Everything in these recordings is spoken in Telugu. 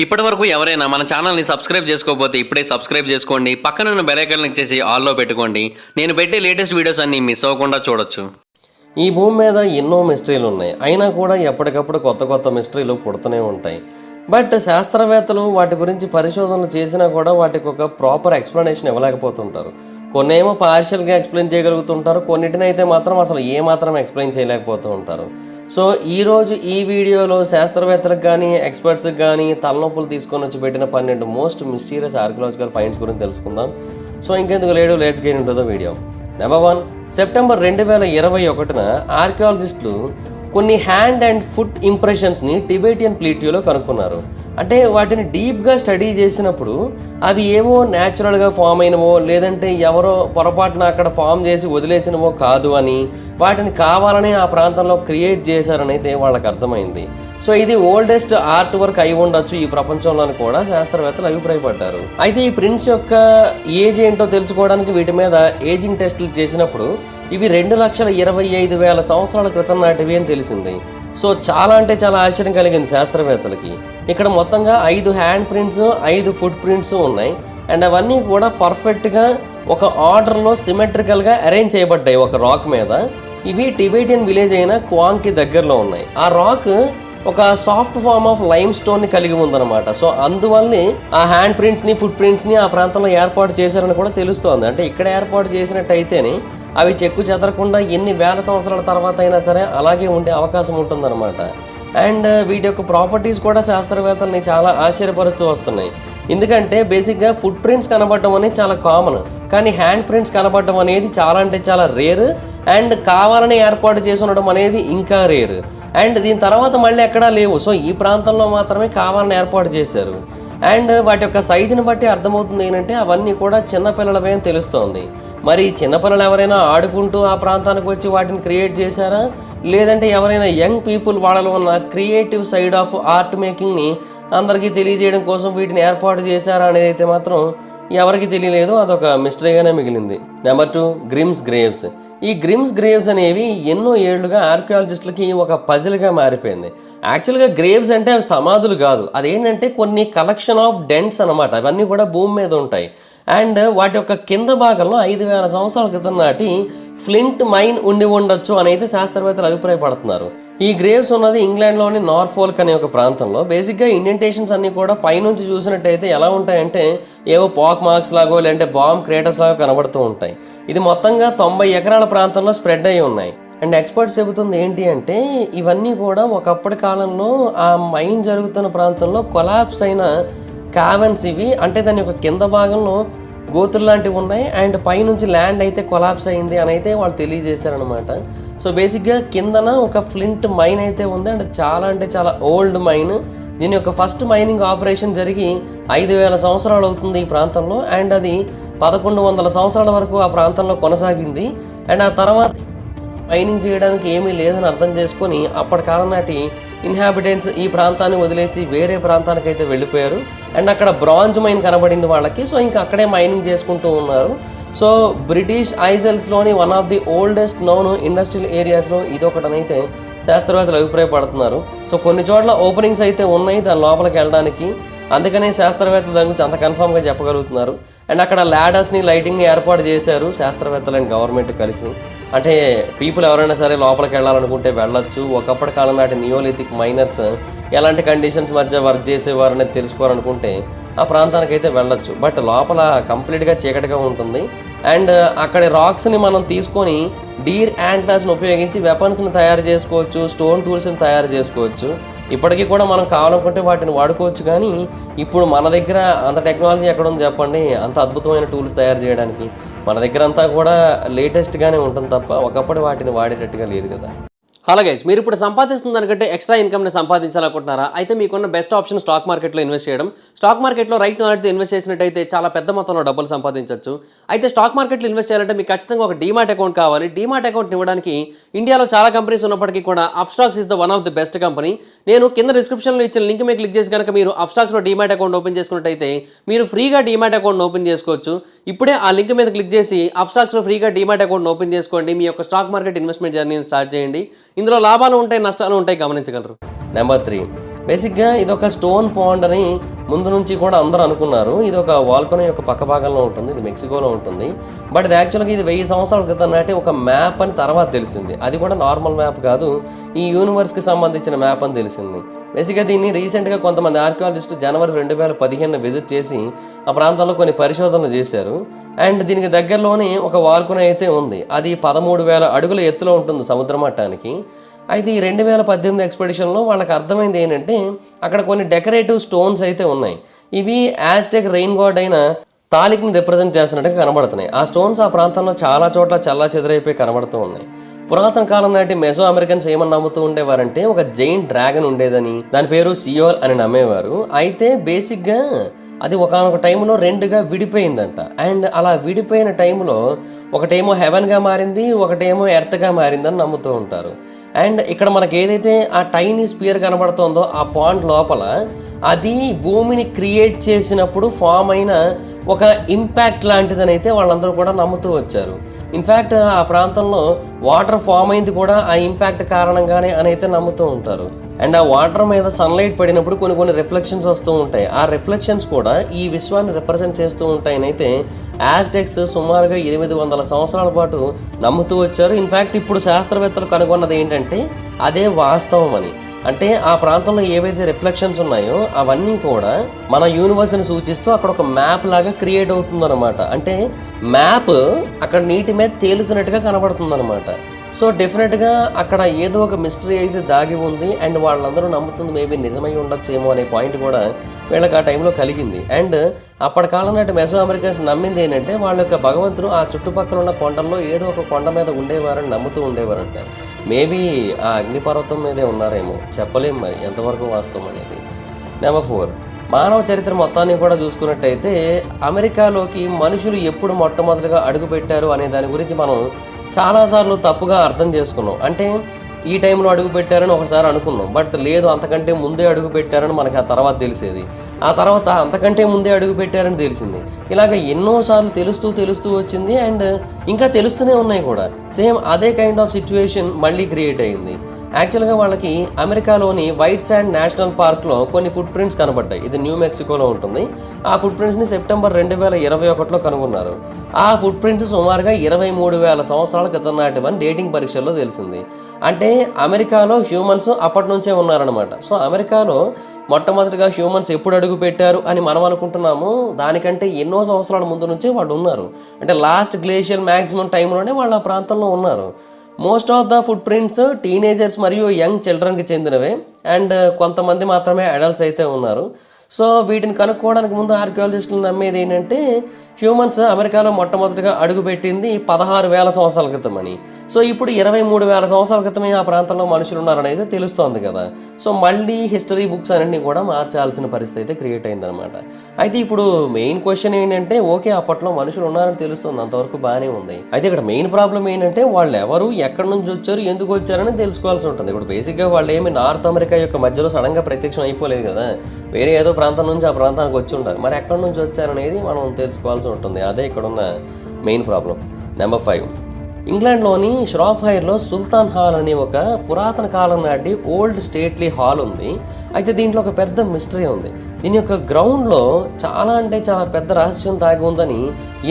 ఇప్పటివరకు ఎవరైనా మన ఛానల్ని సబ్స్క్రైబ్ చేసుకోకపోతే ఇప్పుడే సబ్స్క్రైబ్ చేసుకోండి. పక్కనున్న బెల్ ఐకాన్ క్లిక్ చేసి ఆల్లో పెట్టుకోండి. నేను పెట్టే లేటెస్ట్ వీడియోస్ అన్నీ మిస్ అవ్వకుండా చూడొచ్చు. ఈ భూమి మీద ఎన్నో మిస్టరీలు ఉన్నాయి. అయినా కూడా ఎప్పటికప్పుడు కొత్త కొత్త మిస్టరీలు పుడుతూనే ఉంటాయి. బట్ శాస్త్రవేత్తలు వాటి గురించి పరిశోధనలు చేసినా కూడా వాటికి ఒక ప్రాపర్ ఎక్స్ప్లెనేషన్ ఇవ్వలేకపోతుంటారు. కొన్నేమో పార్షియల్గా ఎక్స్ప్లెయిన్ చేయగలుగుతుంటారు, కొన్నిటినైతే మాత్రం అసలు ఏమాత్రం ఎక్స్ప్లెయిన్ చేయలేకపోతూ ఉంటారు. సో ఈరోజు ఈ వీడియోలో శాస్త్రవేత్తలకు కానీ ఎక్స్పర్ట్స్కి కానీ తలనొప్పులు తీసుకొని వచ్చి పెట్టిన 12 మోస్ట్ మిస్టీరియస్ ఆర్కియలాజికల్ ఫైండ్స్ గురించి తెలుసుకుందాం. సో ఇంకెందుకు లేడు, let's get into the video. Number 1, September 2021న ఆర్కియాలజిస్టులు కొన్ని హ్యాండ్ అండ్ ఫుట్ ఇంప్రెషన్స్ని టిబెటియన్ ప్లేట్యూలో కనుక్కున్నారు. అంటే వాటిని డీప్గా స్టడీ చేసినప్పుడు అవి ఏవో న్యాచురల్గా ఫామ్ అయినవో లేదంటే ఎవరో పొరపాటున అక్కడ ఫామ్ చేసి వదిలేసినవో కాదు అని, వాటిని కావాలని ఆ ప్రాంతంలో క్రియేట్ చేశారని అయితే వాళ్ళకి అర్థమైంది. సో ఇది ఓల్డెస్ట్ ఆర్ట్ వర్క్ అయి ఉండొచ్చు ఈ ప్రపంచంలోని కూడా శాస్త్రవేత్తలు అభిప్రాయపడ్డారు. అయితే ఈ ప్రింట్స్ యొక్క ఏజ్ ఏంటో తెలుసుకోవడానికి వీటి మీద ఏజింగ్ టెస్టులు చేసినప్పుడు ఇవి 2,25,000 సంవత్సరాల క్రితం నాటివి అని తెలిసింది. సో చాలా అంటే చాలా ఆశ్చర్యం కలిగింది శాస్త్రవేత్తలకి. ఇక్కడ మొత్తంగా 5 హ్యాండ్ ప్రింట్స్, 5 ఫుట్ ప్రింట్స్ ఉన్నాయి. అండ్ అవన్నీ కూడా పర్ఫెక్ట్గా ఒక ఆర్డర్లో సిమెట్రికల్గా అరేంజ్ చేయబడ్డాయి ఒక రాక్ మీద. ఇవి టిబెటియన్ విలేజ్ అయిన క్వాంగ్కి దగ్గరలో ఉన్నాయి. ఆ రాక్ ఒక సాఫ్ట్ ఫార్మ్ ఆఫ్ లైమ్ స్టోన్ని కలిగి ఉందన్నమాట. సో అందువల్లనే ఆ హ్యాండ్ ప్రింట్స్ని ఫుట్ ప్రింట్స్ని ఆ ప్రాంతంలో ఏర్పాటు చేశారని కూడా తెలుస్తోంది. అంటే ఇక్కడ ఏర్పాటు చేసినట్టయితేనే అవి చెక్కు చెదరకుండా ఎన్ని వేల సంవత్సరాల తర్వాత అయినా సరే అలాగే ఉండే అవకాశం ఉంటుందన్నమాట. అండ్ వీటి యొక్క ప్రాపర్టీస్ కూడా శాస్త్రవేత్తల్ని చాలా ఆశ్చర్యపరుస్తూ వస్తున్నాయి. ఎందుకంటే బేసిక్గా ఫుట్ ప్రింట్స్ కనబడటం అనేది చాలా కామన్, కానీ హ్యాండ్ ప్రింట్స్ కనబడటం అనేది చాలా అంటే చాలా రేర్. అండ్ కావాలని ఏర్పాటు చేసి ఉండడం అనేది ఇంకా రేర్. అండ్ దీని తర్వాత మళ్ళీ ఎక్కడా లేవు. సో ఈ ప్రాంతంలో మాత్రమే కావాలని ఏర్పాటు చేశారు. అండ్ వాటి యొక్క సైజుని బట్టి అర్థమవుతుంది ఏంటంటే అవన్నీ కూడా చిన్నపిల్లలవే అని తెలుస్తోంది. మరి చిన్నపిల్లలు ఎవరైనా ఆడుకుంటూ ఆ ప్రాంతానికి వచ్చి వాటిని క్రియేట్ చేశారా, లేదంటే ఎవరైనా యంగ్ పీపుల్ వాళ్ళలో ఉన్న క్రియేటివ్ సైడ్ ఆఫ్ ఆర్ట్ మేకింగ్ని అందరికీ తెలియజేయడం కోసం వీటిని ఏర్పాటు చేశారా అనేది అయితే మాత్రం ఎవరికి తెలియలేదు. అదొక మిస్టరీగానే మిగిలింది. Number 2, Grimes Graves. ఈ గ్రిమ్స్ గ్రేవ్స్ అనేవి ఎన్నో ఏళ్లుగా ఆర్కియాలజిస్టులకి ఒక పజిల్గా మారిపోయింది. యాక్చువల్గా గ్రేవ్స్ అంటే అవి సమాధులు కాదు, అదేంటంటే కొన్ని కలెక్షన్ ఆఫ్ డెంట్స్ అనమాట. అవన్నీ కూడా భూమి మీద ఉంటాయి. అండ్ వాటి యొక్క కింద భాగంలో 5,000 సంవత్సరాల క్రితం నాటి ఫ్లింట్ మైన్ ఉండి ఉండొచ్చు అని అయితే శాస్త్రవేత్తలు అభిప్రాయపడుతున్నారు. ఈ గ్రేవ్స్ ఉన్నది ఇంగ్లాండ్లోని నార్ఫోల్క్ అనే ఒక ప్రాంతంలో. బేసిక్గా ఇండెంటేషన్స్ అన్నీ కూడా పైనుంచి చూసినట్టయితే ఎలా ఉంటాయంటే ఏవో పాక్ మార్క్స్ లాగో లేదంటే బాంబ్ క్రేటర్స్ లాగో కనబడుతూ ఉంటాయి. ఇది మొత్తంగా 90 ఎకరాల ప్రాంతంలో స్ప్రెడ్ అయి ఉన్నాయి. అండ్ ఎక్స్పర్ట్స్ చెబుతుంది ఏంటి అంటే ఇవన్నీ కూడా ఒకప్పటి కాలంలో ఆ మైన్ జరుగుతున్న ప్రాంతంలో కొలాప్స్ అయిన క్యావెన్స్ ఇవి. అంటే దాని యొక్క కింద భాగంలో గోతులు లాంటివి ఉన్నాయి అండ్ పైనుంచి ల్యాండ్ అయితే కొలాప్స్ అయింది అని అయితే వాళ్ళు తెలియజేశారనమాట. సో బేసిక్గా కిందన ఒక ఫ్లింట్ మైన్ అయితే ఉంది అండ్ చాలా అంటే చాలా ఓల్డ్ మైన్. దీని యొక్క ఫస్ట్ మైనింగ్ ఆపరేషన్ జరిగి 5,000 సంవత్సరాలు అవుతుంది ఈ ప్రాంతంలో. అండ్ అది 1100 సంవత్సరాల వరకు ఆ ప్రాంతంలో కొనసాగింది. అండ్ ఆ తర్వాత మైనింగ్ చేయడానికి ఏమీ లేదని అర్థం చేసుకొని అప్పటి కాలం నాటి ఇన్హాబిటెంట్స్ ఈ ప్రాంతాన్ని వదిలేసి వేరే ప్రాంతానికి అయితే వెళ్ళిపోయారు. అండ్ అక్కడ బ్రాంజ్ మైన్ కనబడింది వాళ్ళకి. సో ఇంకా అక్కడే మైనింగ్ చేసుకుంటూ ఉన్నారు. సో బ్రిటిష్ ఐజల్స్లోని one of the oldest known industrial ఏరియాస్లో ఇదొకటనైతే శాస్త్రవేత్తలు అభిప్రాయపడుతున్నారు. సో కొన్ని చోట్ల ఓపెనింగ్స్ అయితే ఉన్నాయి దాని లోపలికి వెళ్ళడానికి. అందుకనే శాస్త్రవేత్తలు దాని గురించి అంత కన్ఫామ్గా చెప్పగలుగుతున్నారు. అండ్ అక్కడ ల్యాడర్స్ని లైటింగ్ని ఏర్పాటు చేశారు శాస్త్రవేత్తలు అండ్ గవర్నమెంట్ కలిసి. అంటే పీపుల్ ఎవరైనా సరే లోపలికి వెళ్ళాలనుకుంటే వెళ్ళొచ్చు. ఒకప్పటి కాలం నాటి నియోలిథిక్ మైనర్స్ ఎలాంటి కండిషన్స్ మధ్య వర్క్ చేసేవారు అనేది తెలుసుకోవాలనుకుంటే ఆ ప్రాంతానికి అయితే వెళ్ళొచ్చు. బట్ లోపల కంప్లీట్గా చీకటిగా ఉంటుంది. అండ్ అక్కడి రాక్స్ని మనం తీసుకొని డీర్ యాంటర్స్ని ఉపయోగించి వెపన్స్ని తయారు చేసుకోవచ్చు, స్టోన్ టూల్స్ని తయారు చేసుకోవచ్చు. ఇప్పటికీ కూడా మనం కావాలనుకుంటే వాటిని వాడుకోవచ్చు. కానీ ఇప్పుడు మన దగ్గర అంత టెక్నాలజీ ఎక్కడ ఉంది చెప్పండి, అంత అద్భుతమైన టూల్స్ తయారు చేయడానికి. మన దగ్గర అంతా కూడా లేటెస్ట్గానే ఉంటుంది తప్ప ఒకప్పటి వాటిని వాడేటట్టుగా లేదు కదా. హలో గైస్, మీరు ఇప్పుడు సంపాదిస్తున్న దానికంటే ఎక్స్ట్రా ఇన్కమ్ని సంపాదించాలనుకుంటున్నారా? అయితే మీకున్న బెస్ట్ ఆప్షన్ స్టాక్ మార్కెట్లో ఇన్వెస్ట్ చేయడం. స్టాక్ మార్కెట్లో రైట్ నాలెడ్జ్తో ఇన్వెస్ట్ చేసినట్టయితే చాలా పెద్ద మొత్తంలో డబ్బులు సంపాదించవచ్చు. అయితే స్టాక్ మార్కెట్లో ఇన్వెస్ట్ చేయాలంటే మీకు ఖచ్చితంగా ఒక డీమాట్ అకౌంట్ కావాలి. డీమాట్ అకౌంట్ ఇవ్వడానికి ఇండియాలో చాలా కంపెనీస్ ఉన్నప్పటికీ కూడా Upstox is the one of the best company. నేను కింద డిస్క్రిప్షన్లో ఇచ్చిన లింక్ మీద క్లిక్ చేసి కనుక మీరు అప్స్టాక్స్లో డీమాట్ అకౌంట్ ఓపెన్ చేసుకున్నట్టయితే మీరు ఫ్రీగా డీమాట్ అకౌంట్ ఓపెన్ చేసుకోవచ్చు. ఇప్పుడే ఆ లింక్ మీద క్లిక్ చేసి అప్స్టాక్స్లో ఫ్రీగా డీమాట్ అకౌంట్ ఓపెన్ చేసుకోండి. మీ యొక్క స్టాక్ మార్కెట్ ఇన్వెస్ట్మెంట్ జర్నీని స్టార్ట్ చేయండి. ఇందులో లాభాలు ఉంటాయి, నష్టాలు ఉంటాయి, గమనించగలరు. నెంబర్ 3, బేసిక్గా ఇది ఒక స్టోన్ పాండ్ అని ముందు నుంచి కూడా అందరూ అనుకున్నారు. ఇది ఒక వాల్కనో యొక్క పక్క భాగంలో ఉంటుంది, ఇది మెక్సికోలో ఉంటుంది. బట్ ఇది యాక్చువల్గా ఇది 1000 సంవత్సరాల క్రితం నాటి ఒక మ్యాప్ అని తర్వాత తెలిసింది. అది కూడా నార్మల్ మ్యాప్ కాదు, ఈ యూనివర్స్కి సంబంధించిన మ్యాప్ అని తెలిసింది. బేసిక్గా దీన్ని రీసెంట్గా కొంతమంది ఆర్కియాలజిస్టులు జనవరి 2015 విజిట్ చేసి ఆ ప్రాంతంలో కొన్ని పరిశోధనలు చేశారు. అండ్ దీనికి దగ్గరలోనే ఒక వాల్కనో అయితే ఉంది. అది 13,000 అడుగుల ఎత్తులో ఉంటుంది సముద్ర మట్టానికి. అయితే ఈ 2018 ఎక్స్పెడిషన్లో వాళ్ళకి అర్థమైంది ఏంటంటే అక్కడ కొన్ని డెకరేటివ్ స్టోన్స్ అయితే ఉన్నాయి. ఇవి యాజ్టెక్ రెయిన్ గాడ్ అయిన తాలిక్ని రిప్రజెంట్ చేస్తున్నట్టుగా కనబడుతున్నాయి. ఆ స్టోన్స్ ఆ ప్రాంతంలో చాలా చోట్ల చల్లా చెదరైపోయి కనబడుతూ ఉన్నాయి. పురాతన కాలం నాటి మెసో అమెరికన్స్ ఏమని నమ్ముతూ ఉండేవారంటే ఒక జైంట్ డ్రాగన్ ఉండేదని, దాని పేరు సియోల్ అని నమ్మేవారు. అయితే బేసిక్గా అది ఒకానొక టైంలో 2గా విడిపోయిందంట. అండ్ అలా విడిపోయిన టైంలో ఒకటేమో హెవెన్గా మారింది, ఒకటేమో ఎర్త్గా మారిందని నమ్ముతూ ఉంటారు. అండ్ ఇక్కడ మనకి ఏదైతే ఆ టైనీ స్పియర్ కనబడుతుందో ఆ పాండ్ లోపల అది భూమిని క్రియేట్ చేసినప్పుడు ఫామ్ అయిన ఒక ఇంపాక్ట్ లాంటిదని అయితే వాళ్ళందరూ కూడా నమ్ముతూ వచ్చారు. ఇన్ఫ్యాక్ట్ ఆ ప్రాంతంలో వాటర్ ఫామ్ అయింది కూడా ఆ ఇంపాక్ట్ కారణంగానే అని అయితే నమ్ముతూ ఉంటారు. అండ్ ఆ వాటర్ మీద సన్లైట్ పడినప్పుడు కొన్ని రిఫ్లెక్షన్స్ వస్తూ ఉంటాయి. ఆ రిఫ్లెక్షన్స్ కూడా ఈ విశ్వాన్ని రిప్రజెంట్ చేస్తూ ఉంటాయని అయితే యాజ్టెక్స్ సుమారుగా 800 సంవత్సరాల పాటు నమ్ముతూ వచ్చారు. ఇన్ఫ్యాక్ట్ ఇప్పుడు శాస్త్రవేత్తలు కనుగొన్నది ఏంటంటే అదే వాస్తవం అని. అంటే ఆ ప్రాంతంలో ఏవైతే రిఫ్లెక్షన్స్ ఉన్నాయో అవన్నీ కూడా మన యూనివర్స్ని సూచిస్తూ అక్కడ ఒక మ్యాప్ లాగా క్రియేట్ అవుతుందన్నమాట. అంటే మ్యాప్ అక్కడ నీటి మీద తేలుతున్నట్టుగా కనబడుతుందన్నమాట. సో డెఫినెట్గా అక్కడ ఏదో ఒక మిస్టరీ అయితే దాగి ఉంది. అండ్ వాళ్ళందరూ నమ్ముతుంది మేబీ నిజమై ఉండొచ్చేమో అనే పాయింట్ కూడా వీళ్ళకి ఆ టైంలో కలిగింది. అండ్ అప్పటి కాలం నాటి మెసో అమెరికన్స్ నమ్మింది ఏంటంటే వాళ్ళ యొక్క భగవంతుడు ఆ చుట్టుపక్కల ఉన్న కొండల్లో ఏదో ఒక కొండ మీద ఉండేవారని నమ్ముతూ ఉండేవారంట. మేబీ ఆ అగ్నిపర్వతం మీదే ఉన్నారేమో, చెప్పలేం మరి ఎంతవరకు వాస్తవం అనేది. నెంబర్ 4, మానవ చరిత్ర మొత్తాన్ని కూడా చూసుకున్నట్టయితే అమెరికాలోకి మనుషులు ఎప్పుడు మొట్టమొదటిగా అడుగుపెట్టారు అనే దాని గురించి మనం చాలాసార్లు తప్పుగా అర్థం చేసుకున్నాం. అంటే ఈ టైంలో అడుగు పెట్టారని ఒకసారి అనుకున్నాం, బట్ లేదు అంతకంటే ముందే అడుగు పెట్టారని మనకి ఆ తర్వాత తెలిసేది. ఆ తర్వాత అంతకంటే ముందే అడుగు పెట్టారని తెలిసింది. ఇలాగ ఎన్నోసార్లు తెలుస్తూ వచ్చింది. అండ్ ఇంకా తెలుస్తూనే ఉన్నాయి కూడా. సేమ్ అదే కైండ్ ఆఫ్ సిచ్యువేషన్ మళ్ళీ క్రియేట్ అయింది. యాక్చువల్గా వాళ్ళకి అమెరికాలోని వైట్ శాండ్ నేషనల్ పార్క్లో కొన్ని ఫుట్ ప్రింట్స్ కనబడ్డాయి. ఇది న్యూ మెక్సికోలో ఉంటుంది. ఆ ఫుట్ ప్రింట్స్ని సెప్టెంబర్ 2021లో కనుగొన్నారు. ఆ ఫుట్ ప్రింట్స్ సుమారుగా 23,000 సంవత్సరాల క్రితం నాటివని డేటింగ్ పరీక్షల్లో తెలిసింది. అంటే అమెరికాలో హ్యూమన్స్ అప్పటి నుంచే ఉన్నారనమాట. సో అమెరికాలో మొట్టమొదటిగా హ్యూమన్స్ ఎప్పుడు అడుగు పెట్టారు అని మనం అనుకుంటున్నాము, దానికంటే ఎన్నో సంవత్సరాల ముందు నుంచే వాళ్ళు ఉన్నారు. అంటే లాస్ట్ గ్లేషియర్ మ్యాక్సిమం టైంలోనే వాళ్ళు ఆ ప్రాంతంలో ఉన్నారు. Most of the foot prints teenagers మరియు యంగ్ చిల్డ్రన్కి చెందినవే. అండ్ కొంతమంది మాత్రమే అడల్ట్స్ అయితే ఉన్నారు. సో వీటిని కనుక్కోవడానికి ముందు ఆర్కియాలజిస్టులు నమ్మేది ఏంటంటే హ్యూమన్స్ అమెరికాలో మొట్టమొదటిగా అడుగుపెట్టింది 16,000 సంవత్సరాల క్రితం అని. సో ఇప్పుడు 23,000 సంవత్సరాల క్రితమే ఆ ప్రాంతంలో మనుషులు ఉన్నారని అయితే తెలుస్తోంది కదా. సో మళ్ళీ హిస్టరీ బుక్స్ అన్నింటినీ కూడా మార్చాల్సిన పరిస్థితి అయితే క్రియేట్ అయిందనమాట. అయితే ఇప్పుడు మెయిన్ క్వశ్చన్ ఏంటంటే ఓకే అప్పట్లో మనుషులు ఉన్నారని తెలుస్తుంది, అంతవరకు బాగానే ఉంది. అయితే ఇక్కడ మెయిన్ ప్రాబ్లం ఏంటంటే వాళ్ళు ఎవరు, ఎక్కడి నుంచి వచ్చారు, ఎందుకు వచ్చారని తెలుసుకోవాల్సి ఉంటుంది. ఇప్పుడు బేసిక్గా వాళ్ళు ఏమి నార్త్ అమెరికా యొక్క మధ్యలో సడన్గా ప్రత్యక్షం అయిపోలేదు కదా, వేరే ఏదో ప్రాంతం నుంచి ఆ ప్రాంతానికి వచ్చి ఉంటారు. మరి ఎక్కడి నుంచి వచ్చారనేది మనం తెలుసుకోవాల్సి ఉంటుంది. అదే ఇక్కడ ఉన్న మెయిన్ ప్రాబ్లం. నెంబర్ 5, ఇంగ్లాండ్లోని ష్రాఫ్హైర్లో సుల్తాన్ హాల్ అనే ఒక పురాతన కాలం నాటి ఓల్డ్ స్టేట్లీ హాల్ ఉంది. అయితే దీంట్లో ఒక పెద్ద మిస్టరీ ఉంది. దీని యొక్క గ్రౌండ్లో చాలా అంటే చాలా పెద్ద రహస్యం దాగి ఉందని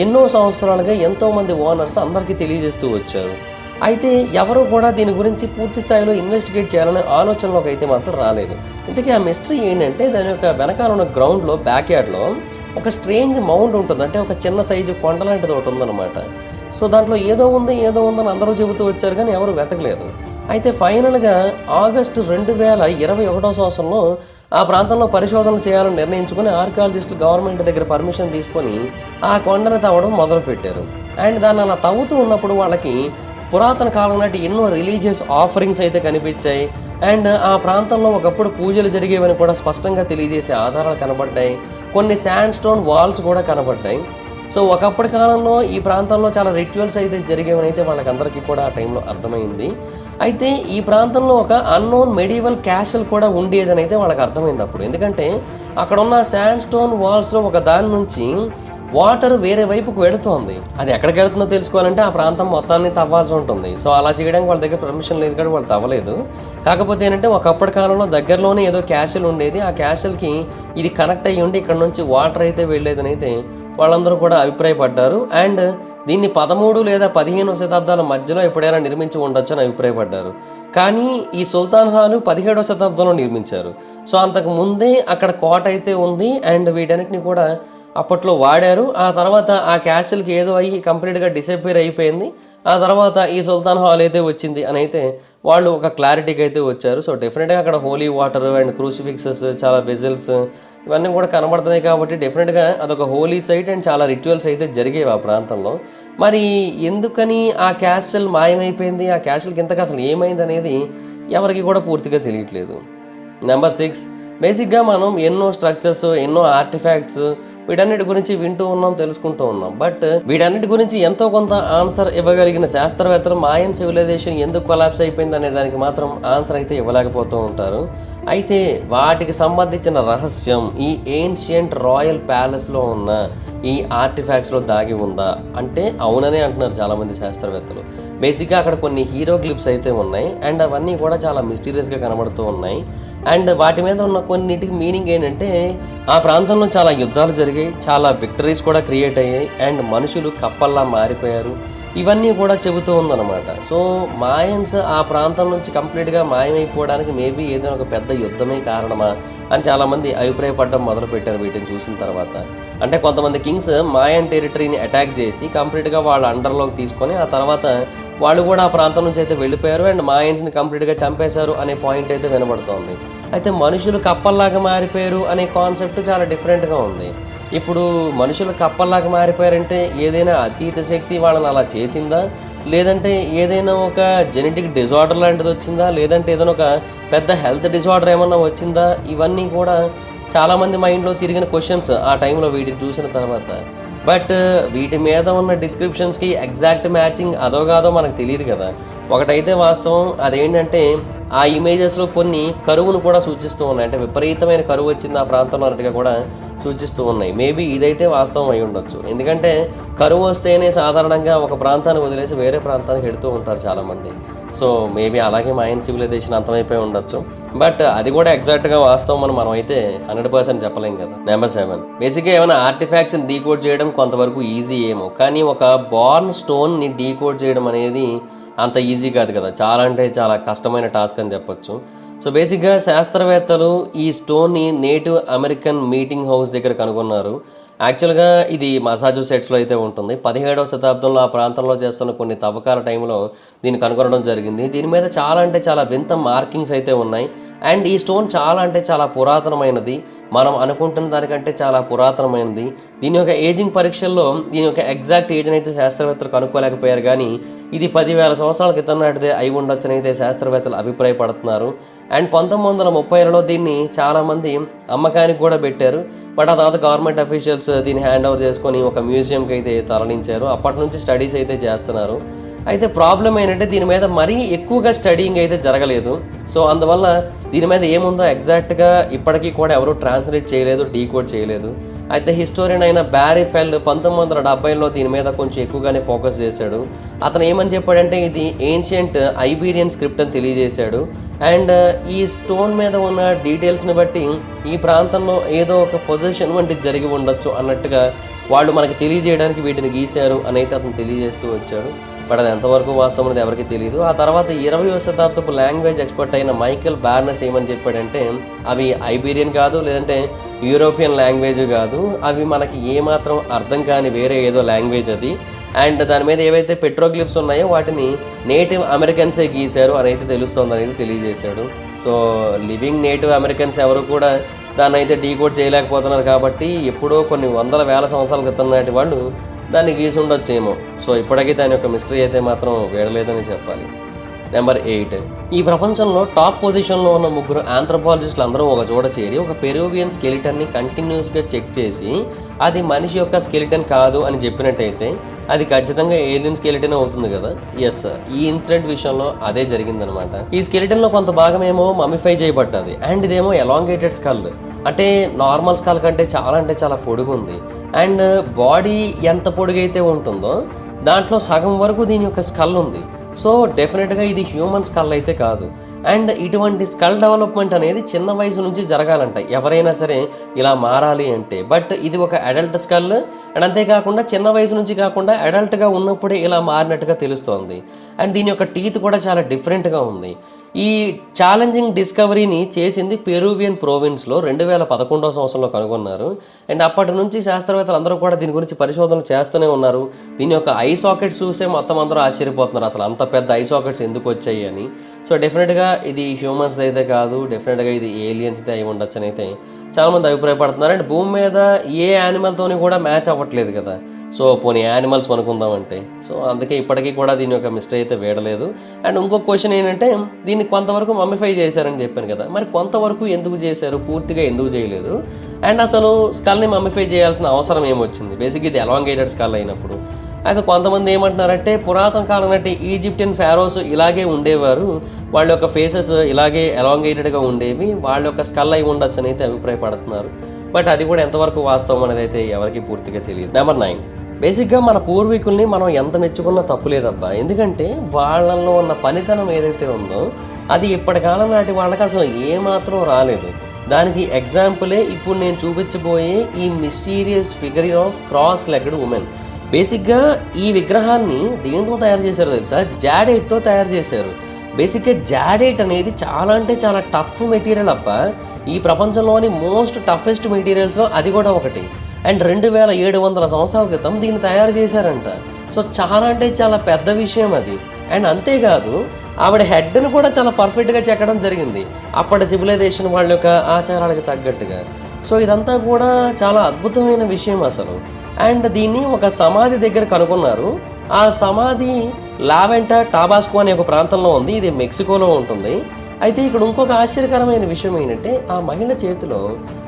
ఎన్నో సంవత్సరాలుగా ఎంతోమంది ఓనర్స్ అందరికీ తెలియజేస్తూ వచ్చారు. అయితే ఎవరు కూడా దీని గురించి పూర్తి స్థాయిలో ఇన్వెస్టిగేట్ చేయాలనే ఆలోచనలోకి అయితే మాత్రం రాలేదు. ఇంతకీ ఆ మిస్టరీ ఏంటంటే దాని యొక్క వెనకాల ఉన్న గ్రౌండ్లో బ్యాక్ యార్డ్లో ఒక స్ట్రేంజ్ మౌండ్ ఉంటుంది. అంటే ఒక చిన్న సైజు కొండ లాంటిది ఒకటి ఉందన్నమాట. సో దాంట్లో ఏదో ఉందని అందరూ చెబుతూ వచ్చారు కానీ ఎవరు వెతకలేదు. అయితే ఫైనల్గా ఆగస్టు 2021 సంవత్సరంలో ఆ ప్రాంతంలో పరిశోధనలు చేయాలని నిర్ణయించుకుని ఆర్కియాలజిస్టులు గవర్నమెంట్ దగ్గర పర్మిషన్ తీసుకొని ఆ కొండను తవ్వడం మొదలుపెట్టారు. అండ్ దాన్ని అలా తవ్వుతూ ఉన్నప్పుడు వాళ్ళకి పురాతన కాలం నాటి ఎన్నో రిలీజియస్ ఆఫరింగ్స్ అయితే కనిపించాయి. అండ్ ఆ ప్రాంతంలో ఒకప్పుడు పూజలు జరిగేవని కూడా స్పష్టంగా తెలియజేసే ఆధారాలు కనబడ్డాయి. కొన్ని శాండ్ స్టోన్ వాల్స్ కూడా కనబడ్డాయి. సో ఒకప్పటి కాలంలో ఈ ప్రాంతంలో చాలా రిచువల్స్ అయితే జరిగేవని అయితే వాళ్ళకందరికీ కూడా ఆ టైంలో అర్థమైంది. అయితే ఈ ప్రాంతంలో ఒక అన్నోన్ మెడివల్ క్యాసల్ కూడా ఉండేదని అయితే వాళ్ళకి అర్థమైంది అప్పుడు. ఎందుకంటే అక్కడ ఉన్న శాండ్ స్టోన్ వాల్స్లో ఒక దాని నుంచి వాటర్ వేరే వైపుకు వెళుతోంది. అది ఎక్కడికి వెళుతుందో తెలుసుకోవాలంటే ఆ ప్రాంతం మొత్తాన్ని తవ్వాల్సి ఉంటుంది. సో అలా చేయడానికి వాళ్ళ దగ్గర పర్మిషన్ లేదు కాబట్టి వాళ్ళు తవ్వలేదు. కాకపోతే ఏంటంటే ఒకప్పటి కాలంలో దగ్గరలోనే ఏదో క్యాసిల్ ఉండేది. ఆ క్యాసిల్కి ఇది కనెక్ట్ అయ్యి ఉండి ఇక్కడ నుంచి వాటర్ అయితే వెళ్ళేదని అయితే వాళ్ళందరూ కూడా అభిప్రాయపడ్డారు. అండ్ దీన్ని 13 లేదా 15వ శతాబ్దాల మధ్యలో ఎప్పుడైనా నిర్మించి ఉండొచ్చు అని అభిప్రాయపడ్డారు. కానీ ఈ సుల్తాన్ హాలు 17వ శతాబ్దంలో నిర్మించారు. సో అంతకు ముందే అక్కడ కోట అయితే ఉంది. అండ్ వీటన్నిటిని కూడా అప్పట్లో వాడారు. ఆ తర్వాత ఆ క్యాసిల్కి ఏదో అయ్యి కంప్లీట్గా డిసప్పేర్ అయిపోయింది. ఆ తర్వాత ఈ సుల్తాన్ హాల్ అయితే వచ్చింది అని అయితే వాళ్ళు ఒక క్లారిటీకి అయితే వచ్చారు. సో డెఫినెట్గా అక్కడ హోలీ వాటర్ అండ్ క్రూసిఫిక్సెస్, చాలా వెజల్స్ ఇవన్నీ కూడా కనబడుతున్నాయి కాబట్టి డెఫినెట్గా అదొక హోలీ సైట్ అండ్ చాలా రిచువల్స్ అయితే జరిగేవి ఆ ప్రాంతంలో. మరి ఎందుకని ఆ క్యాసిల్ మాయమైపోయింది, ఆ క్యాసిల్కి ఇంతకు అసలు ఏమైంది అనేది ఎవరికి కూడా పూర్తిగా తెలియట్లేదు. నెంబర్ 6, బేసిక్గా మనం ఎన్నో స్ట్రక్చర్స్, ఎన్నో ఆర్టిఫాక్ట్స్ వీటన్నిటి గురించి వింటూ ఉన్నాం, తెలుసుకుంటూ ఉన్నాం. బట్ వీటన్నిటి గురించి ఎంతో కొంత ఆన్సర్ ఇవ్వగలిగిన శాస్త్రవేత్తలు మాయన్ సివిలైజేషన్ ఎందుకు కొలాప్స్ అయిపోయింది అనే దానికి మాత్రం ఆన్సర్ అయితే ఇవ్వలేకపోతూ ఉంటారు. అయితే వాటికి సంబంధించిన రహస్యం ఈ ఏన్షియంట్ రాయల్ ప్యాలెస్లో ఉన్న ఈ ఆర్టిఫాక్ట్స్లో దాగి ఉందా అంటే అవుననే అంటున్నారు చాలామంది శాస్త్రవేత్తలు. బేసిక్గా అక్కడ కొన్ని హీరోగ్లిఫ్స్ అయితే ఉన్నాయి అండ్ అవన్నీ కూడా చాలా మిస్టీరియస్గా కనబడుతూ ఉన్నాయి. అండ్ వాటి మీద ఉన్న కొన్నిటికి మీనింగ్ ఏంటంటే ఆ ప్రాంతంలో చాలా యుద్ధాలు జరిగాయి, చాలా విక్టరీస్ కూడా క్రియేట్ అయ్యాయి అండ్ మనుషులు కప్పల్లా మారిపోయారు, ఇవన్నీ కూడా చెబుతూ ఉందన్నమాట. సో మాయన్స్ ఆ ప్రాంతం నుంచి కంప్లీట్గా మాయమైపోవడానికి మేబీ ఏదైనా ఒక పెద్ద యుద్ధమే కారణమా అని చాలామంది అభిప్రాయపడడం మొదలుపెట్టారు వీటిని చూసిన తర్వాత. అంటే కొంతమంది కింగ్స్ మాయన్ టెరిటరీని అటాక్ చేసి కంప్లీట్గా వాళ్ళ అండర్లోకి తీసుకొని ఆ తర్వాత వాళ్ళు కూడా ఆ ప్రాంతం నుంచి అయితే వెళ్ళిపోయారు అండ్ మాయన్స్ని కంప్లీట్గా చంపేశారు అనే పాయింట్ అయితే వినబడుతోంది. అయితే మనుషులు కప్పల్లాగా మారిపోయారు అనే కాన్సెప్ట్ చాలా డిఫరెంట్గా ఉంది. ఇప్పుడు మనుషులు కప్పల్లాగా మారిపోయారంటే ఏదైనా అతీత శక్తి వాళ్ళని అలా చేసిందా, లేదంటే ఏదైనా ఒక జెనెటిక్ డిజార్డర్ లాంటిది వచ్చిందా, లేదంటే ఏదైనా ఒక పెద్ద హెల్త్ డిజార్డర్ ఏమన్నా వచ్చిందా, ఇవన్నీ కూడా చాలామంది మైండ్లో తిరిగిన క్వశ్చన్స్ ఆ టైంలో వీటిని చూసిన తర్వాత. బట్ వీటి మీద ఉన్న డిస్క్రిప్షన్స్కి ఎగ్జాక్ట్ మ్యాచింగ్ అదో కాదో మనకు తెలియదు కదా. ఒకటైతే వాస్తవం, అదేంటంటే ఆ ఇమేజెస్లో కొన్ని కరువును కూడా సూచిస్తూ ఉన్నాయి. అంటే విపరీతమైన కరువు వచ్చింది ఆ ప్రాంతంలో అన్నట్టుగా కూడా సూచిస్తూ ఉన్నాయి. మేబీ ఇదైతే వాస్తవం అయి ఉండొచ్చు. ఎందుకంటే కరువు వస్తేనే సాధారణంగా ఒక ప్రాంతాన్ని వదిలేసి వేరే ప్రాంతానికి వెళుతూ ఉంటారు చాలామంది. సో మేబీ అలాగే మాయన్ సివిలైజేషన్ అంతమైపోయి ఉండొచ్చు. బట్ అది కూడా ఎగ్జాక్ట్గా వాస్తవం అని మనం అయితే 100% చెప్పలేం కదా. నెంబర్ 7, బేసిక్గా ఏమైనా ఆర్టిఫాక్ట్స్ని డీకోడ్ చేయడం కొంతవరకు ఈజీ ఏమో, కానీ ఒక బార్న్ స్టోన్ని డీకోడ్ చేయడం అనేది అంత ఈజీ కాదు కదా. చాలా అంటే చాలా కష్టమైన టాస్క్ అని చెప్పొచ్చు. సో బేసిక్గా శాస్త్రవేత్తలు ఈ స్టోన్ని నేటివ్ అమెరికన్ మీటింగ్ హౌస్ దగ్గర కనుగొన్నారు. యాక్చువల్గా ఇది మసాచ్యూసెట్స్లో అయితే ఉంటుంది. 17వ శతాబ్దంలో ఆ ప్రాంతంలో చేస్తున్న కొన్ని తవ్వకాల టైంలో దీన్ని కనుగొనడం జరిగింది. దీని మీద చాలా అంటే చాలా వింత మార్కింగ్స్ అయితే ఉన్నాయి. అండ్ ఈ స్టోన్ చాలా అంటే చాలా పురాతనమైనది, మనం అనుకుంటున్న దానికంటే చాలా పురాతనమైనది. దీని యొక్క ఏజింగ్ పరీక్షల్లో దీని యొక్క ఎగ్జాక్ట్ ఏజ్ని అయితే శాస్త్రవేత్తలు కనుక్కోలేకపోయారు, కానీ ఇది 10,000 సంవత్సరాల క్రితం నాటిదే అయి ఉండొచ్చని అయితే శాస్త్రవేత్తలు అభిప్రాయపడుతున్నారు. అండ్ 1930లలో దీన్ని చాలామంది అమ్మకానికి కూడా పెట్టారు. బట్ ఆ తర్వాత గవర్నమెంట్ అఫీషియల్స్ దీన్ని హ్యాండ్ ఓవర్ చేసుకొని ఒక మ్యూజియంకి అయితే తరలించారు. అప్పటి నుంచి స్టడీస్ అయితే చేస్తున్నారు. అయితే ప్రాబ్లం ఏంటంటే దీని మీద మరీ ఎక్కువగా స్టడీయింగ్ అయితే జరగలేదు. సో అందువల్ల దీని మీద ఏముందో ఎగ్జాక్ట్గా ఇప్పటికీ కూడా ఎవరు ట్రాన్స్లేట్ చేయలేదు, డీకోడ్ చేయలేదు. అయితే హిస్టోరియన్ అయిన బ్యారీ ఫెల్ 1970లో దీని మీద కొంచెం ఎక్కువగానే ఫోకస్ చేశాడు. అతను ఏమని చెప్పాడంటే ఇది ఏన్షియంట్ ఐబీరియన్ స్క్రిప్ట్ అని తెలియజేశాడు. అండ్ ఈ స్టోన్ మీద ఉన్న డీటెయిల్స్ని బట్టి ఈ ప్రాంతంలో ఏదో ఒక పొజిషన్ వంటి జరిగి ఉండొచ్చు అన్నట్టుగా వాళ్ళు మనకి తెలియజేయడానికి వీటిని గీశారు అని అయితే అతను తెలియజేస్తూ వచ్చాడు. బట్ అది ఎంతవరకు వాస్తవం అనేది ఎవరికి తెలియదు. ఆ తర్వాత 20వ శతాబ్దపు లాంగ్వేజ్ ఎక్స్పర్ట్ అయిన మైకెల్ బార్నెస్ ఏమని చెప్పాడంటే అవి ఐబీరియన్ కాదు, లేదంటే యూరోపియన్ లాంగ్వేజ్ కాదు, అవి మనకి ఏమాత్రం అర్థం కాని వేరే ఏదో లాంగ్వేజ్ అది. అండ్ దాని మీద ఏవైతే పెట్రోగ్లిఫ్స్ ఉన్నాయో వాటిని నేటివ్ అమెరికన్సే గీశారు అని అయితే తెలుస్తోంది అనేది తెలియజేశాడు. సో లివింగ్ నేటివ్ అమెరికన్స్ ఎవరు కూడా దాన్ని అయితే డీకోడ్ చేయలేకపోతున్నారు కాబట్టి ఎప్పుడో కొన్ని వందల వేల సంవత్సరాల క్రితం నాటి వాళ్ళు దాన్ని గీసి ఉండొచ్చేమో. సో ఇప్పటికీ దాని యొక్క మిస్టరీ అయితే మాత్రం వేడలేదని చెప్పాలి. నెంబర్ 8, ఈ ప్రపంచంలో టాప్ పొజిషన్లో ఉన్న 3 ఆంథ్రోపాలజిస్టులు అందరూ ఒక చోట చేరి ఒక పెరువియన్ స్కెలిటన్ని కంటిన్యూస్గా చెక్ చేసి అది మనిషి యొక్క స్కెలిటన్ కాదు అని చెప్పినట్టయితే అది ఖచ్చితంగా ఏలియన్ స్కెలిటన్ అవుతుంది కదా. ఎస్, ఈ ఇన్సిడెంట్ విషయంలో అదే జరిగిందనమాట. ఈ స్కెలిటన్లో కొంత భాగం ఏమో మమిఫై చేయబడ్డది అండ్ ఇదేమో ఎలాంగేటెడ్ స్కల్. అంటే నార్మల్ స్కల్ కంటే చాలా పొడుగు ఉంది. అండ్ బాడీ ఎంత పొడుగైతే ఉంటుందో దాంట్లో సగం వరకు దీని యొక్క స్కల్ ఉంది. సో డెఫినెట్గా ఇది హ్యూమన్ స్కల్ అయితే కాదు. అండ్ ఇటువంటి స్కల్ డెవలప్మెంట్ అనేది చిన్న వయసు నుంచి జరగాలంట ఎవరైనా సరే ఇలా మారాలి అంటే. బట్ ఇది ఒక అడల్ట్ స్కల్. అండ్ అంతేకాకుండా చిన్న వయసు నుంచి కాకుండా అడల్ట్గా ఉన్నప్పుడే ఇలా మారినట్టుగా తెలుస్తోంది. అండ్ దీని యొక్క టీత్ కూడా చాలా డిఫరెంట్గా ఉంది. ఈ ఛాలెంజింగ్ డిస్కవరీని చేసింది పెరూవియన్ ప్రోవిన్స్లో 2011వ సంవత్సరంలో కనుగొన్నారు. అండ్ అప్పటి నుంచి శాస్త్రవేత్తలు అందరూ కూడా దీని గురించి పరిశోధనలు చేస్తూనే ఉన్నారు. దీని యొక్క ఐ సాకెట్స్ చూసే మొత్తం అందరూ ఆశ్చర్యపోతున్నారు, అసలు అంత పెద్ద ఐ సాకెట్స్ ఎందుకు వచ్చాయి అని. సో డెఫినెట్గా ఇది హ్యూమన్స్ అయితే కాదు, డెఫినెట్గా ఇది ఏలియన్స్తో అయి ఉండొచ్చు అని అయితే చాలామంది అభిప్రాయపడుతున్నారు. అండ్ భూమి మీద ఏ యానిమల్తోని కూడా మ్యాచ్ అవ్వట్లేదు కదా. సో పోనీ యానిమల్స్ అనుకుందామంటే. సో అందుకే ఇప్పటికీ కూడా దీని యొక్క మిస్టరీ అయితే వేయలేదు. అండ్ ఇంకొక క్వశ్చన్ ఏంటంటే దీన్ని కొంతవరకు మమ్మిఫై చేశారని చెప్పాను కదా, మరి కొంతవరకు ఎందుకు చేశారు, పూర్తిగా ఎందుకు చేయలేదు? అండ్ అసలు స్కల్ని మమ్మిఫై చేయాల్సిన అవసరం ఏమొచ్చింది? బేసిక్ ఇది ఎలాంగేటెడ్ స్కల్ అయినప్పుడు. అయితే కొంతమంది ఏమంటున్నారంటే పురాతన కాలం నాటి ఈజిప్టియన్ ఫారోస్ ఇలాగే ఉండేవారు, వాళ్ళ యొక్క ఫేసెస్ ఇలాగే ఎలాంగేటెడ్గా ఉండేవి, వాళ్ళ యొక్క స్కల్ అయి ఉండొచ్చు అని అయితే అభిప్రాయపడుతున్నారు. బట్ అది కూడా ఎంతవరకు వాస్తవం అనేది అయితే ఎవరికి పూర్తిగా తెలియదు. నెంబర్ 9, బేసిక్గా మన పూర్వీకుల్ని మనం ఎంత మెచ్చుకున్నా తప్పు లేదబ్బా. ఎందుకంటే వాళ్ళల్లో ఉన్న పనితనం ఏదైతే ఉందో అది ఇప్పటి కాలం నాటి వాళ్ళకి అసలు ఏమాత్రం రాలేదు. దానికి ఎగ్జాంపులే ఇప్పుడు నేను చూపించబోయే ఈ mysterious figure of cross legged women. బేసిక్గా ఈ విగ్రహాన్ని దేంతో తయారు చేశారో తెలుసా? జాడేట్తో తయారు చేశారు. బేసిక్గా జాడేట్ అనేది చాలా టఫ్ మెటీరియల్ అబ్బా. ఈ ప్రపంచంలోని మోస్ట్ టఫెస్ట్ మెటీరియల్స్లో అది కూడా ఒకటి. అండ్ 2700 సంవత్సరాల క్రితం దీన్ని తయారు చేశారంట. సో చాలా పెద్ద విషయం అది. అండ్ అంతేకాదు ఆవిడ హెడ్ని కూడా చాలా పర్ఫెక్ట్గా చెక్కడం జరిగింది అప్పటి సివిలైజేషన్ వాళ్ళ యొక్క ఆచారాలకు తగ్గట్టుగా. సో ఇదంతా కూడా చాలా అద్భుతమైన విషయం అసలు. అండ్ దీన్ని ఒక సమాధి దగ్గర కనుగొన్నారు. ఆ సమాధి లావెంటా టాబాస్కో అనే ఒక ప్రాంతంలో ఉంది. ఇది మెక్సికోలో ఉంటుంది. అయితే ఇక్కడ ఇంకొక ఆశ్చర్యకరమైన విషయం ఏంటంటే ఆ మహిళ చేతిలో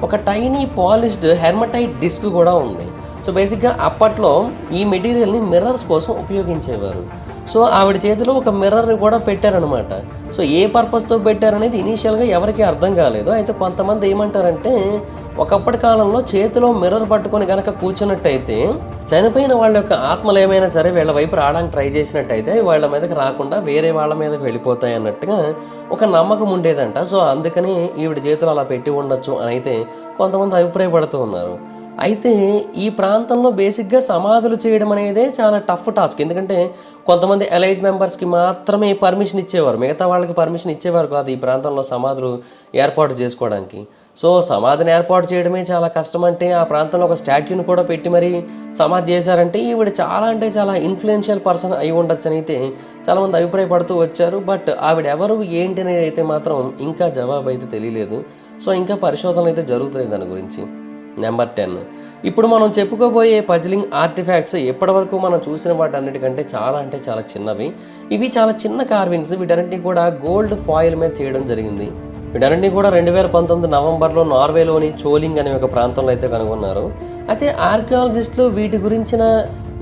ఒక టైనీ పాలిష్డ్ హెర్మటైట్ డిస్క్ కూడా ఉంది. సో బేసిక్గా అప్పట్లో ఈ మెటీరియల్ని మిర్రర్స్ కోసం ఉపయోగించేవారు. సో ఆవిడ చేతిలో ఒక మిర్రర్ని కూడా పెట్టారనమాట. సో ఏ పర్పస్తో పెట్టారనేది ఇనీషియల్గా ఎవరికీ అర్థం కాలేదు. అయితే కొంతమంది ఏమంటారంటే ఒకప్పటి కాలంలో చేతిలో మిర్రర్ పట్టుకొని కనుక కూర్చున్నట్టయితే చనిపోయిన వాళ్ళ యొక్క ఆత్మలు ఏమైనా సరే వీళ్ళ వైపు రావడానికి ట్రై చేసినట్టయితే వాళ్ళ మీదకి రాకుండా వేరే వాళ్ళ మీదకి వెళ్ళిపోతాయి అన్నట్టుగా ఒక నమ్మకం ఉండేదంట. సో అందుకని ఈవిడ చేతులు అలా పెట్టి ఉండొచ్చు అని అయితే కొంతమంది అభిప్రాయపడుతూ ఉన్నారు. అయితే ఈ ప్రాంతంలో బేసిక్గా సమాధులు చేయడం అనేది చాలా టఫ్ టాస్క్. ఎందుకంటే కొంతమంది ఎలైట్ మెంబర్స్కి మాత్రమే పర్మిషన్ ఇచ్చేవారు, మిగతా వాళ్ళకి పర్మిషన్ ఇచ్చేవారు కాదు ఈ ప్రాంతంలో సమాధులు ఏర్పాటు చేసుకోవడానికి. సో సమాధిని ఏర్పాటు చేయడమే చాలా కష్టం. అంటే ఆ ప్రాంతంలో ఒక స్టాట్యూని కూడా పెట్టి మరీ సమాధి చేశారంటే ఈవిడ చాలా ఇన్ఫ్లుయెన్షియల్ పర్సన్ అయి ఉండొచ్చు అని అయితే చాలామంది అభిప్రాయపడుతూ వచ్చారు. బట్ ఆవిడ ఎవరు ఏంటి అనేది అయితే మాత్రం ఇంకా జవాబు అయితే తెలియలేదు. సో ఇంకా పరిశోధనలు అయితే జరుగుతున్నాయి దాని గురించి. నెంబర్ 10, ఇప్పుడు మనం చెప్పుకోబోయే పజిలింగ్ ఆర్టిఫాక్ట్స్ ఇప్పటివరకు మనం చూసిన వాటన్నిటికంటే చాలా చిన్నవి. ఇవి చాలా చిన్న కార్వింగ్స్. వీటన్నిటిని కూడా గోల్డ్ ఫాయిల్ మీద చేయడం జరిగింది. వీటన్నిటిని కూడా 2019 నవంబర్లో నార్వేలోని చోలింగ్ అనే ఒక ప్రాంతంలో అయితే కనుగొన్నారు. అయితే ఆర్కియాలజిస్టులు వీటి గురించిన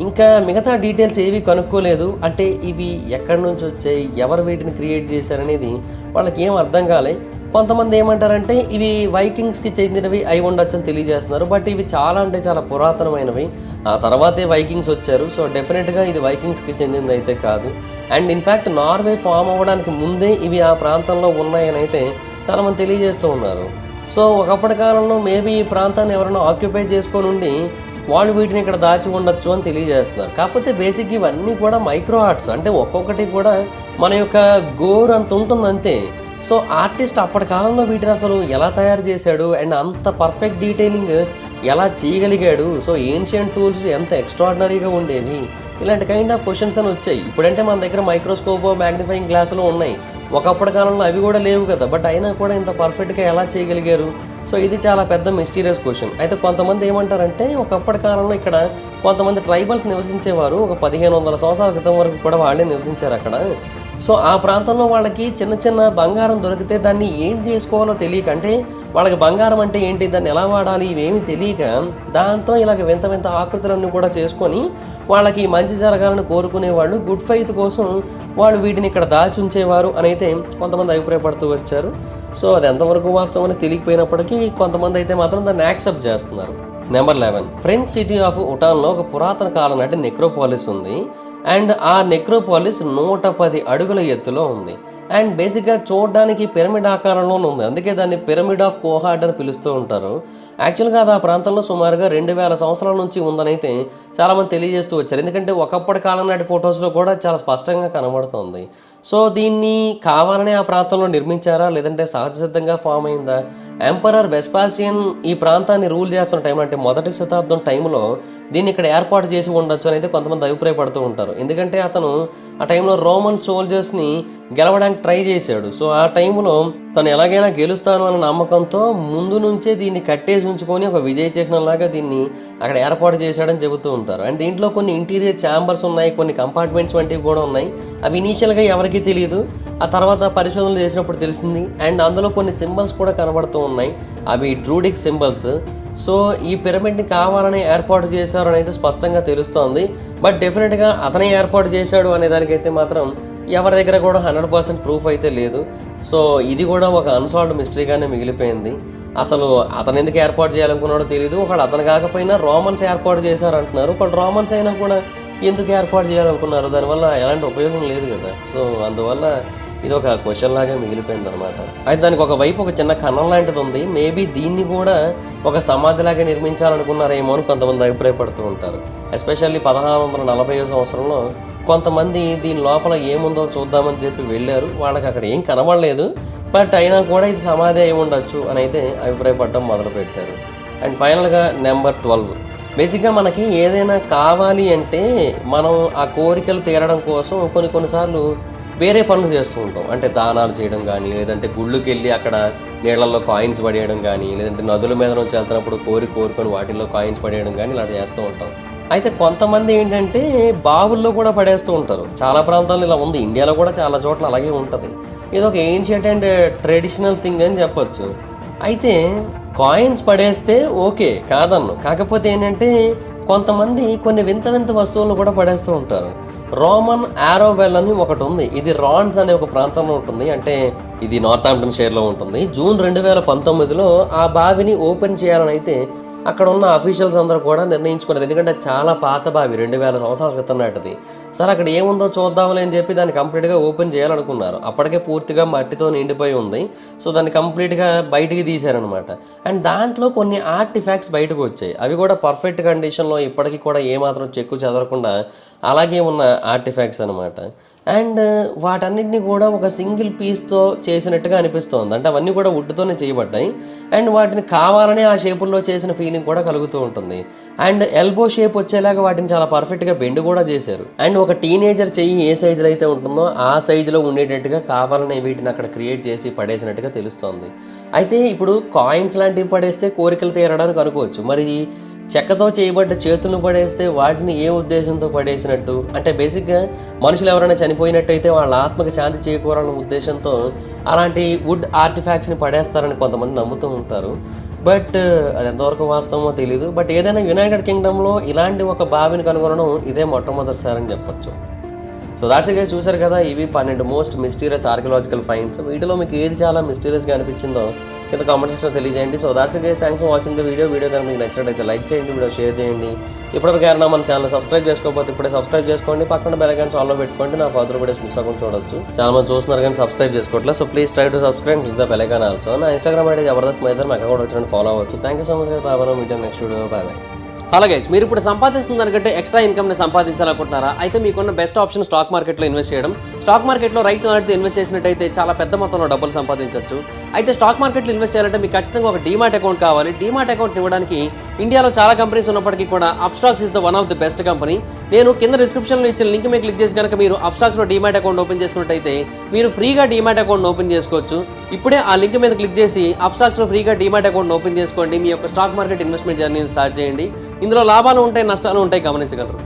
ఇంకా మిగతా డీటెయిల్స్ ఏవి కనుక్కోలేదు. అంటే ఇవి ఎక్కడి నుంచి వచ్చాయి, ఎవరు వీటిని క్రియేట్ చేశారనేది వాళ్ళకి ఏం అర్థం కాలే. కొంతమంది ఏమంటారంటే ఇవి వైకింగ్స్కి చెందినవి అయి ఉండొచ్చు అని తెలియజేస్తున్నారు. బట్ ఇవి చాలా పురాతనమైనవి. ఆ తర్వాతే వైకింగ్స్ వచ్చారు. సో డెఫినెట్గా ఇది వైకింగ్స్కి చెందింది అయితే కాదు. అండ్ ఇన్ఫ్యాక్ట్ నార్వే ఫామ్ అవ్వడానికి ముందే ఇవి ఆ ప్రాంతంలో ఉన్నాయని అయితే చాలామంది తెలియజేస్తూ ఉన్నారు. సో ఒకప్పటి కాలంలో మేబీ ఈ ప్రాంతాన్ని ఎవరైనా ఆక్యుపై చేసుకొని ఉండి వాళ్ళు వీటిని ఇక్కడ దాచి ఉండొచ్చు అని తెలియజేస్తున్నారు. కాకపోతే బేసిక్ ఇవన్నీ కూడా మైక్రో ఆర్ట్స్. అంటే ఒక్కొక్కటి కూడా మన యొక్క గోర్ అంత ఉంటుంది అంతే. సో ఆర్టిస్ట్ అప్పటి కాలంలో వీటిని అసలు ఎలా తయారు చేశాడు అండ్ అంత పర్ఫెక్ట్ డీటెయిలింగ్ ఎలా చేయగలిగాడు, సో ఏన్షియంట్ టూల్స్ ఎంత ఎక్స్ట్రాడినరీగా ఉండేవి, ఇలాంటి కైండ్ ఆఫ్ క్వశ్చన్స్ అని వచ్చాయి. ఇప్పుడంటే మన దగ్గర మైక్రోస్కోప్, మ్యాగ్నిఫైయింగ్ గ్లాసులు ఉన్నాయి. ఒకప్పటి కాలంలో అవి కూడా లేవు కదా. బట్ అయినా కూడా ఇంత పర్ఫెక్ట్గా ఎలా చేయగలిగారు? సో ఇది చాలా పెద్ద మిస్టీరియస్ క్వశ్చన్. అయితే కొంతమంది ఏమంటారంటే ఒకప్పటి కాలంలో ఇక్కడ కొంతమంది ట్రైబల్స్ నివసించేవారు. ఒక 1500 సంవత్సరాల క్రితం వరకు కూడా వాళ్ళే నివసించారు అక్కడ. సో ఆ ప్రాంతంలో వాళ్ళకి చిన్న చిన్న బంగారం దొరికితే దాన్ని ఏం చేసుకోవాలో తెలియక, అంటే వాళ్ళకి బంగారం అంటే ఏంటి, దాన్ని ఎలా వాడాలి, ఇవేమీ తెలియక దాంతో ఇలాగ వింత వింత ఆకృతులన్నీ కూడా చేసుకొని వాళ్ళకి మంచి జరగాలని కోరుకునేవాళ్ళు. గుడ్ ఫెయిత్ కోసం వాళ్ళు వీటిని ఇక్కడ దాచి ఉంచేవారు అని అయితే కొంతమంది అభిప్రాయపడుతూ వచ్చారు. సో అది ఎంతవరకు వాస్తవం అని తెలియకపోయినప్పటికీ కొంతమంది అయితే మాత్రం దాన్ని యాక్సెప్ట్ చేస్తున్నారు. నెంబర్ 11, ఫ్రెంచ్ సిటీ ఆఫ్ ఉటాన్లో ఒక పురాతన కాలం నాటి నెక్రోపాలిస్ ఉంది. అండ్ ఆ నెక్రోపాలిస్ 110 అడుగుల ఎత్తులో ఉంది. అండ్ బేసిక్గా చూడడానికి పిరమిడ్ ఆకారంలోనే ఉంది, అందుకే దాన్ని పిరమిడ్ ఆఫ్ కోహార్డ్ అని పిలుస్తూ ఉంటారు. యాక్చువల్గా అది ఆ ప్రాంతంలో సుమారుగా 2000 సంవత్సరాల నుంచి ఉందని అయితే చాలామంది తెలియజేస్తూ వచ్చారు. ఎందుకంటే ఒకప్పటి కాలం నాటి ఫొటోస్లో కూడా చాలా స్పష్టంగా కనబడుతుంది. సో దీన్ని కావాలనే ఆ ప్రాంతంలో నిర్మించారా, లేదంటే సహజ సిద్ధంగా ఫామ్ అయిందా? ఎంపరర్ వెస్పాసియన్ ఈ ప్రాంతాన్ని రూల్ చేస్తున్న టైం, అంటే 1వ శతాబ్దం టైంలో దీన్ని ఇక్కడ ఏర్పాటు చేసి ఉండొచ్చు అని అయితే కొంతమంది అభిప్రాయపడుతూ ఉంటారు. ఎందుకంటే అతను ఆ టైంలో రోమన్ సోల్జర్స్ని గెలవడానికి ట్రై చేశాడు. సో ఆ టైంలో తను ఎలాగైనా గెలుస్తాను అన్న నమ్మకంతో ముందు నుంచే దీన్ని కట్టేసి ఉంచుకొని ఒక విజయ చిహ్నంలాగా దీన్ని అక్కడ ఏర్పాటు చేశాడని చెబుతూ ఉంటారు. అండ్ దీంట్లో కొన్ని ఇంటీరియర్ ఛాంబర్స్ ఉన్నాయి, కొన్ని కంపార్ట్మెంట్స్ వంటివి కూడా ఉన్నాయి. అవి ఇనీషియల్గా ఎవరికీ తెలియదు, ఆ తర్వాత పరిశోధనలు చేసినప్పుడు తెలిసింది. అండ్ అందులో కొన్ని సింబల్స్ కూడా కనబడుతూ ఉన్నాయి, అవి డ్రూడిక్ సింబల్స్. సో ఈ పిరమిడ్ని కావాలని ఏర్పాటు చేశారు అనేది స్పష్టంగా తెలుస్తోంది. బట్ డెఫినెట్గా అతనే ఏర్పాటు చేశాడు అనే దానికైతే మాత్రం ఎవరి దగ్గర కూడా 100% ప్రూఫ్ అయితే లేదు. సో ఇది కూడా ఒక అన్సాల్వ్డ్ మిస్టరీగానే మిగిలిపోయింది. అసలు అతను ఎందుకు ఏర్పాటు చేయాలనుకున్నాడో తెలియదు. ఒకళ్ళు అతను కాకపోయినా రోమన్స్ ఏర్పాటు చేశారు అంటున్నారు. ఒకళ్ళు రోమన్స్ అయినా కూడా ఎందుకు ఏర్పాటు చేయాలనుకున్నారు, దానివల్ల ఎలాంటి ఉపయోగం లేదు కదా. సో అందువల్ల ఇది ఒక క్వశ్చన్ లాగా మిగిలిపోయింది అనమాట. అయితే దానికి ఒక వైపు ఒక చిన్న కన్నం లాంటిది ఉంది. మేబీ దీన్ని కూడా ఒక సమాధిలాగా నిర్మించాలనుకున్నారేమో అని కొంతమంది అభిప్రాయపడుతూ ఉంటారు. ఎస్పెషల్లీ 1640 సంవత్సరంలో కొంతమంది దీని లోపల ఏముందో చూద్దామని చెప్పి వెళ్ళారు. వాళ్ళకి అక్కడ ఏం కనబడలేదు, బట్ అయినా కూడా ఇది సమాధి అయి ఉండొచ్చు అని అయితే అభిప్రాయపడడం మొదలుపెట్టారు. అండ్ ఫైనల్గా నెంబర్ 12, బేసిక్గా మనకి ఏదైనా కావాలి అంటే మనం ఆ కోరికలు తీరడం కోసం కొన్నిసార్లు వేరే పనులు చేస్తూ ఉంటాం. అంటే దానాలు చేయడం కానీ, లేదంటే గుళ్ళకి వెళ్ళి అక్కడ నీళ్ళల్లో కాయిన్స్ పడేయడం కానీ, లేదంటే నదుల మీద నుంచి వెళ్తున్నప్పుడు కోరుకొని వాటిల్లో కాయిన్స్ పడేయడం కానీ ఇలా చేస్తూ ఉంటాం. అయితే కొంతమంది ఏంటంటే బావుల్లో కూడా పడేస్తూ ఉంటారు. చాలా ప్రాంతాల్లో ఇలా ఉంది, ఇండియాలో కూడా చాలా చోట్ల అలాగే ఉంటుంది. ఇది ఒక ఏన్షియంట్ అండ్ ట్రెడిషనల్ థింగ్ అని చెప్పొచ్చు. అయితే కాయిన్స్ పడేస్తే ఓకే కాదన్ను, కాకపోతే ఏంటంటే కొంతమంది కొన్ని వింత వింత వస్తువులను కూడా పడేస్తూ ఉంటారు. రోమన్ ఆరోవెల్ అని ఒకటి ఉంది, ఇది రాన్స్ అనే ఒక ప్రాంతంలో ఉంటుంది, అంటే ఇది నార్థాంప్టన్ షైర్లో ఉంటుంది. జూన్ 2019లో ఆ బావిని ఓపెన్ చేయాలని అయితే అక్కడ ఉన్న అఫీషియల్స్ అందరూ కూడా నిర్ణయించుకున్నారు. ఎందుకంటే చాలా పాత బావి, 2000 సంవత్సరాల క్రితం నాటిది. సరే అక్కడ ఏముందో చూద్దామని అని చెప్పి దాన్ని కంప్లీట్గా ఓపెన్ చేయాలనుకున్నారు. అప్పటికే పూర్తిగా మట్టితో నిండిపోయి ఉంది. సో దాన్ని కంప్లీట్గా బయటికి తీశారనమాట. అండ్ దాంట్లో కొన్ని ఆర్టిఫాక్ట్స్ బయటకు వచ్చాయి. అవి కూడా పర్ఫెక్ట్ కండిషన్లో ఇప్పటికీ కూడా ఏమాత్రం చెక్కు చెదరకుండా అలాగే ఉన్న ఆర్టిఫాక్ట్స్ అనమాట. అండ్ వాటన్నిటిని కూడా ఒక సింగిల్ పీస్తో చేసినట్టుగా అనిపిస్తోంది. అంటే అవన్నీ కూడా వుడ్తోనే చేయబడ్డాయి. అండ్ వాటిని కావాలని ఆ షేపుల్లో చేసిన ఫీలింగ్ కూడా కలుగుతూ ఉంటుంది. అండ్ ఎల్బో షేప్ వచ్చేలాగా వాటిని చాలా పర్ఫెక్ట్గా బెండ్ కూడా చేశారు. అండ్ ఒక టీనేజర్ చెయ్యి ఏ సైజులో అయితే ఉంటుందో ఆ సైజులో ఉండేటట్టుగా కావాలని వీటిని అక్కడ క్రియేట్ చేసి పడేసినట్టుగా తెలుస్తోంది. అయితే ఇప్పుడు కాయిన్స్ లాంటివి పడేస్తే కోరికలు తీరడానికి అనుకోవచ్చు, మరి చెక్కతో చేయబడ్డ చేతులను పడేస్తే వాటిని ఏ ఉద్దేశంతో పడేసినట్టు? అంటే బేసిక్గా మనుషులు ఎవరైనా చనిపోయినట్టయితే వాళ్ళ ఆత్మకి శాంతి చేకూరాలన్న ఉద్దేశంతో అలాంటి వుడ్ ఆర్టిఫాక్ట్స్ని పడేస్తారని కొంతమంది నమ్ముతూ ఉంటారు. బట్ అది ఎంతవరకు వాస్తవమో తెలియదు. బట్ ఏదైనా యునైటెడ్ కింగ్డమ్లో ఇలాంటి ఒక బావిని కనుగొనడం ఇదే మొట్టమొదటిసారి అని చెప్పొచ్చు. సో దాట్స్ ఇట్ గైస్, చూసారు కదా, ఇవి 12 మోస్ట్ మిస్టీరియస్ ఆర్కియలాజికల్ ఫైండ్స్. వీటిలో మీకు ఏది చాలా మిస్టీరియస్గా అనిపించిందో కింద కామెంట్ సెక్షన్లో తెలియజేయండి. So that's it guys, thanks for watching the video. కనుక మీకు నచ్చినట్లయితే లైక్ చేయండి, వీడియో షేర్ చేయండి. ఇప్పటివరకు ఎవరైనా మన ఛానల్ సబ్స్క్రైబ్ చేసుకోకపోతే ఇప్పుడే సబ్స్క్రైబ్ చేసుకోండి. పక్కన బెల్ ఐకాన్ ఆన్లో పెట్టుకోండి, నా ఫర్దర్ వీడియోస్ మిస్ అవ్వకుండా చూడొచ్చు. చాలా మంది చూస్తున్నారు కానీ సబ్స్క్రైబ్ చేసుకోవట్లేదు. So please try to subscribe, click the bell icon also. నా ఇన్స్టాగ్రామ్ ఐడి జబర్దస్త్ మైదర్, నాకు కూడా వచ్చినట్టు ఫాలో అవ్వచ్చు. Thank you so much guys, bye bye, meet next video, bye bye. Hello guys, మీరు ఇప్పుడు సంపాదిస్తున్న దానికంటే ఎక్స్ట్రా ఇన్కమ్ని సంపాదించాలనుకుంటున్నారా? అయితే మీకున్న బెస్ట్ ఆప్షన్ స్టాక్ మార్కెట్లో ఇన్వెస్ట్ చేయడం. స్టాక్ మార్కెట్లో రైట్ నాలెడ్జ్తో ఇన్వెస్ట్ చేసినట్టయితే చాలా పెద్ద మొత్తంలో డబ్బులు సంపాదించవచ్చు. అయితే స్టాక్ మార్కెట్లో ఇన్వెస్ట్ చేయాలంటే మీకు ఖచ్చితంగా ఒక డీమాట్ అకౌంట్ కావాలి. డీమాట్ అకౌంట్ ఇవ్వడానికి ఇండియాలో చాలా కంపెనీస్ ఉన్నప్పటికీ కూడా Upstox is the one of the best company. నేను కింద డిస్క్రిప్షన్లో ఇచ్చిన లింక్ మీద క్లిక్ చేసి కనుక మీరు అప్స్టాక్స్లో డీమాట్ అకౌంట్ ఓపెన్ చేసుకున్నట్టయితే మీరు ఫ్రీగా డీమాట్ అకౌంట్ ఓపెన్ చేసుకోవచ్చు. ఇప్పుడే ఆ లింక్ మీద క్లిక్ చేసి అప్స్టాక్స్లో ఫ్రీగా డీమాట్ అకౌంట్ ఓపెన్ చేసుకోండి. మీ యొక్క స్టాక్ మార్కెట్ ఇన్వెస్ట్మెంట్ జర్నీని స్టార్ట్ చేయండి. ఇందులో లాభాలు ఉంటాయి, నష్టాలు ఉంటాయి, గమనించగలరు.